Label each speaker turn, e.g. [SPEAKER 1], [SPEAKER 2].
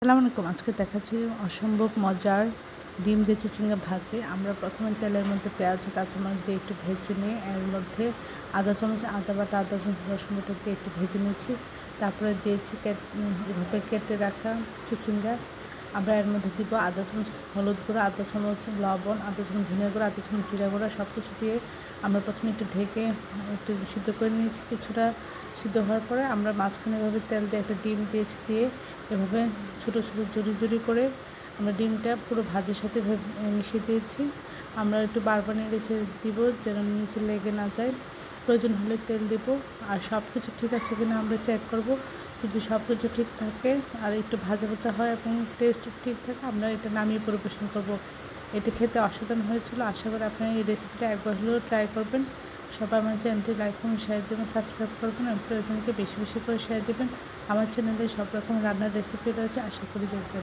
[SPEAKER 1] আসসালামু আলাইকুম। আজকে দেখাচ্ছি অসম্ভব মজার ডিম দিয়ে চিচিঙ্গা ভাজি। আমরা প্রথমে তেলের মধ্যে পেঁয়াজ, কাঁচামরিচ দিয়ে একটু ভেজে নিয়ে এর মধ্যে আধা চামচ আদা বাটা, আধা চামচ রসুন বাটা দিয়ে একটু ভেজে নিয়েছি। তারপরে দিয়েছি এভাবে কেটে রাখা চিচিঙ্গা। আমরা এর মধ্যে দিব আধা চামচ হলুদ গুঁড়ো, আধা চামচ লবণ, আধা চামচ ধনিয়া গুঁড়ো, আধা চামচ জিরা গুঁড়ো সব কিছু দিয়ে আমরা প্রথমে একটু ঢেকে একটু সিদ্ধ করে নিয়েছি। কিছুটা সিদ্ধ হওয়ার পরে আমরা মাঝখানে এভাবে তেল দিয়ে একটা ডিম দিয়েছি, দিয়ে এভাবে ছোটো ছোটো জুড়ি করে আমরা ডিমটা পুরো ভাজির সাথে মিশিয়ে দিয়েছি। আমরা একটু বারবার নেড়ে দিব যেন নিচে লেগে না যায়। প্রয়োজন হলে তেল দেব। আর সব কিছু ঠিক আছে কিনা আমরা চেক করব। যদি সব কিছু ঠিক থাকে আর একটু ভাজা ভাজা হয় এবং টেস্ট ঠিক থাকে, আমরা এটা নামিয়ে পরিবেশন করব। এটা খেতে অসাধারণ হয়েছিল। আশা করি আপনারা এই রেসিপিটা একবার হলেও ট্রাই করবেন। সবাই আমার চ্যানেলটি লাইক করুন, শেয়ার দেবেন, সাবস্ক্রাইব করবেন এবং প্রয়োজনকে বেশি বেশি করে শেয়ার দেবেন। আমার চ্যানেলে সব রকম রান্নার রেসিপি রয়েছে, আশা করি দেখবেন।